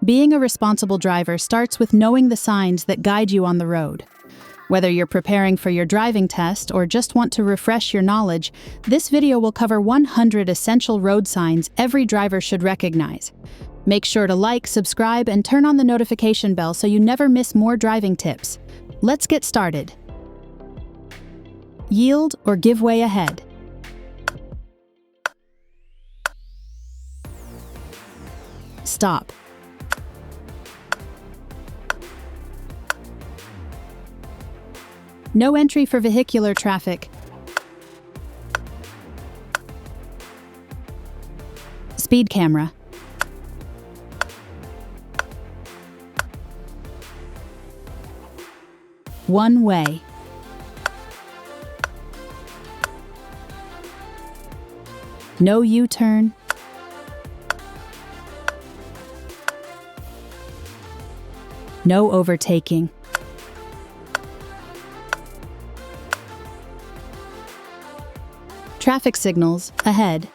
Being a responsible driver starts with knowing the signs that guide you on the road. Whether you're preparing for your driving test or just want to refresh your knowledge, this video will cover 100 essential road signs every driver should recognize. Make sure to like, subscribe, and turn on the notification bell so you never miss more driving tips. Let's get started. Yield or give way ahead. Stop. No entry for vehicular traffic. Speed camera. One way. No U-turn. No overtaking. Traffic signals ahead.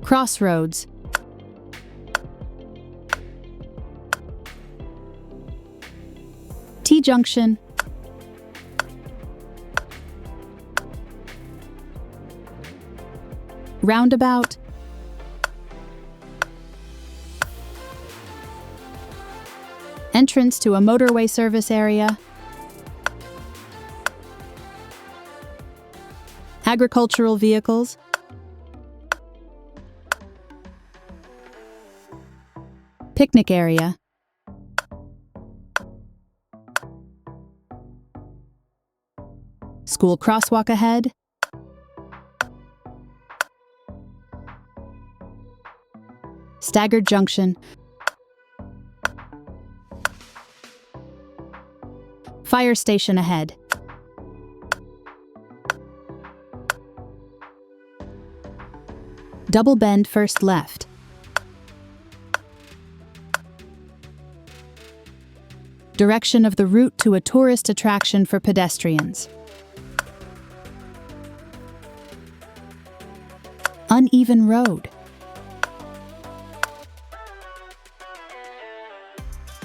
Crossroads. T-junction. Roundabout. Entrance to a motorway service area. Agricultural vehicles. Picnic area. School crosswalk ahead. Staggered junction. Fire station ahead. Double bend first left. Direction of the route to a tourist attraction for pedestrians. Uneven road.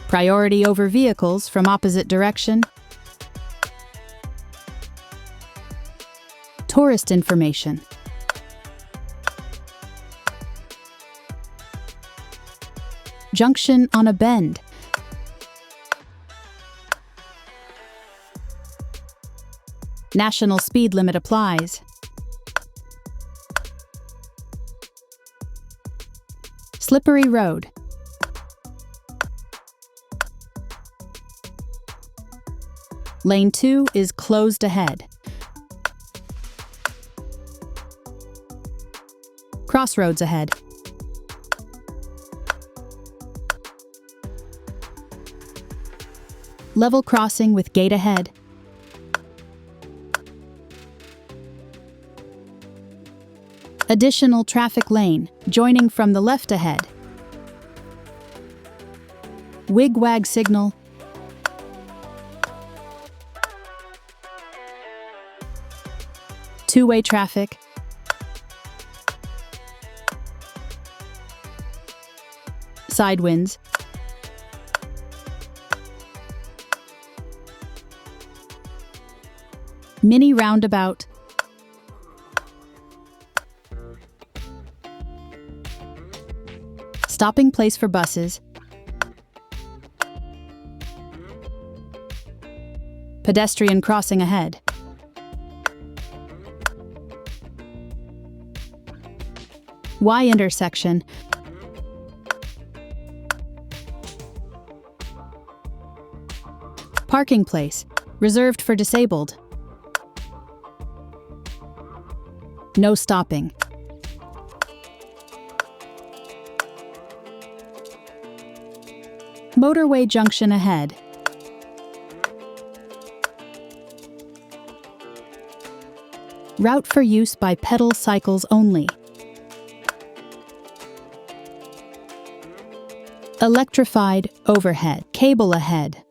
Priority over vehicles from opposite direction. Tourist information. Junction on a bend. National speed limit applies. Slippery road. Lane 2 is closed ahead. Crossroads ahead. Level crossing with gate ahead. Additional traffic lane, joining from the left ahead. Wig-wag signal. Two-way traffic. Side winds. Mini roundabout. Stopping place for buses. Pedestrian crossing ahead. Y intersection. Parking place, reserved for disabled. No stopping. Motorway junction ahead. Route for use by pedal cycles only. Electrified overhead. Cable ahead.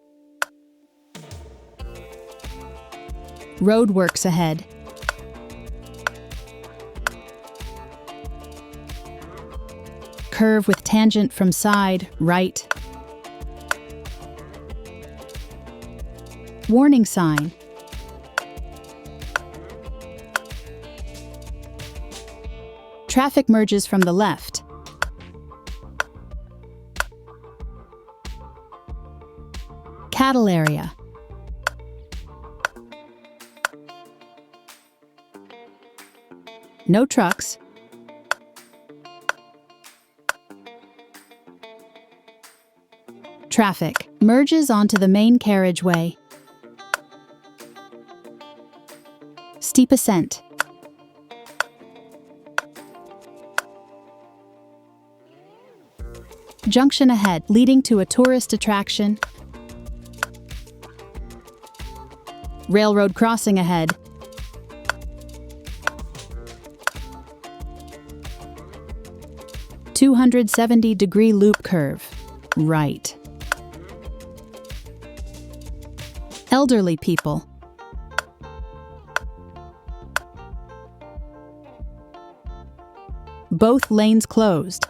Roadworks ahead. Curve with tangent from side, right. Warning sign. Traffic merges from the left. Cattle area. No trucks. Traffic merges onto the main carriageway. Steep ascent. Junction ahead, leading to a tourist attraction. Railroad crossing ahead. .270-degree loop curve, right. Elderly people. Both lanes closed.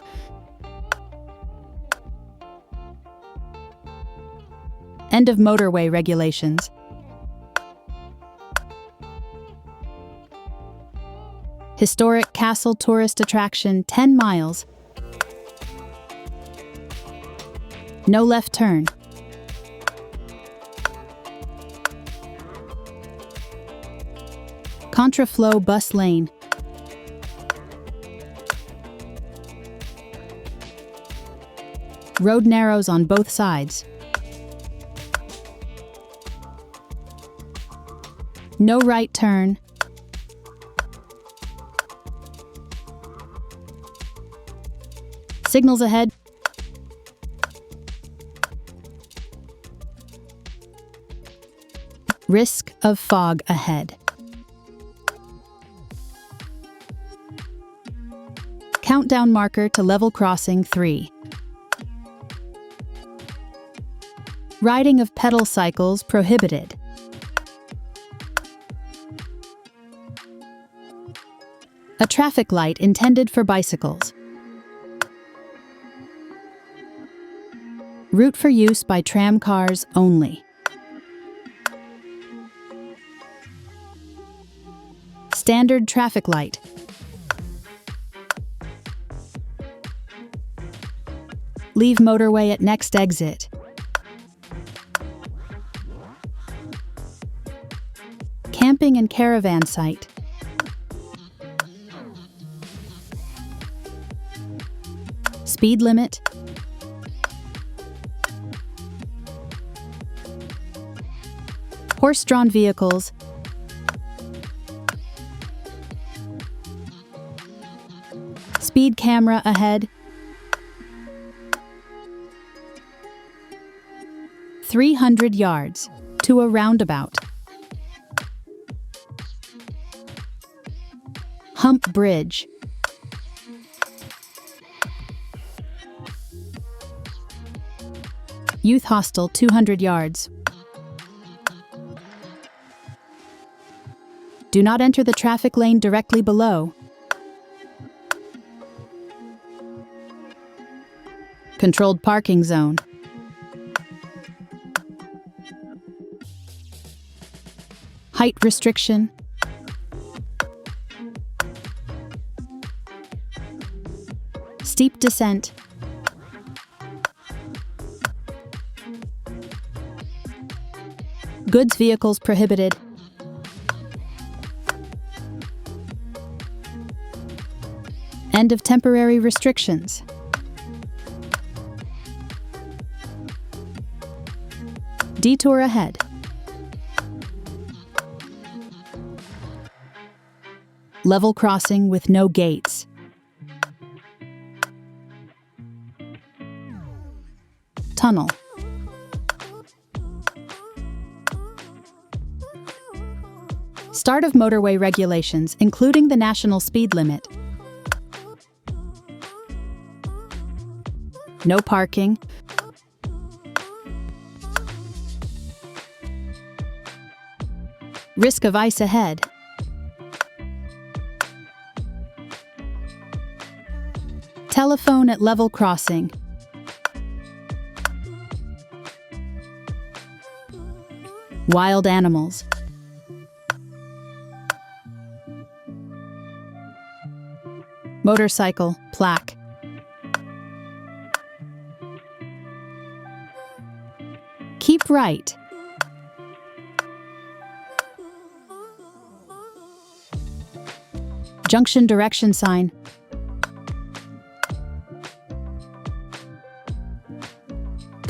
End of motorway regulations. Historic castle tourist attraction, 10 miles. No left turn. Contraflow bus lane. Road narrows on both sides. No right turn. Signals ahead. Risk of fog ahead. Countdown marker to level crossing 3. Riding of pedal cycles prohibited. A traffic light intended for bicycles. Route for use by tram cars only. Standard traffic light. Leave motorway at next exit. Camping and caravan site. Speed limit. Horse-drawn vehicles. Speed camera ahead. 300 yards to a roundabout. Hump bridge. Youth hostel 200 yards. Do not enter the traffic lane directly below. Controlled parking zone. Height restriction. Steep descent. Goods vehicles prohibited. End of temporary restrictions. Detour ahead. Level crossing with no gates. Tunnel. Start of motorway regulations, including the national speed limit. No parking. Risk of ice ahead. Telephone at level crossing. Wild animals. Motorcycle, plaque. Keep right. Junction direction sign.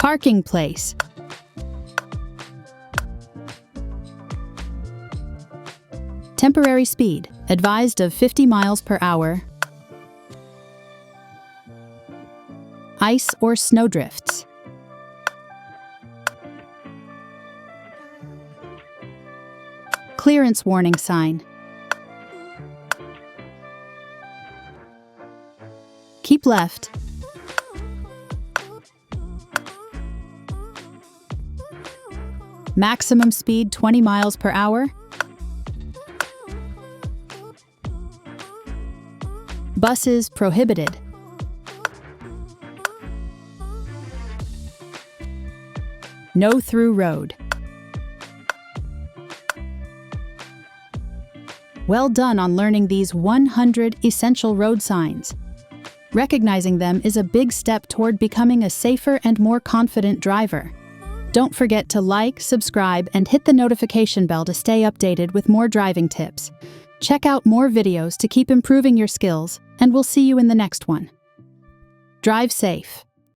Parking place. Temporary speed, advised of 50 miles per hour. Ice or snowdrifts. Clearance warning sign. Keep left. Maximum speed 20 miles per hour. Buses prohibited. No through road. Well done on learning these 100 essential road signs. Recognizing them is a big step toward becoming a safer and more confident driver. Don't forget to like, subscribe, and hit the notification bell to stay updated with more driving tips. Check out more videos to keep improving your skills, and we'll see you in the next one. Drive safe.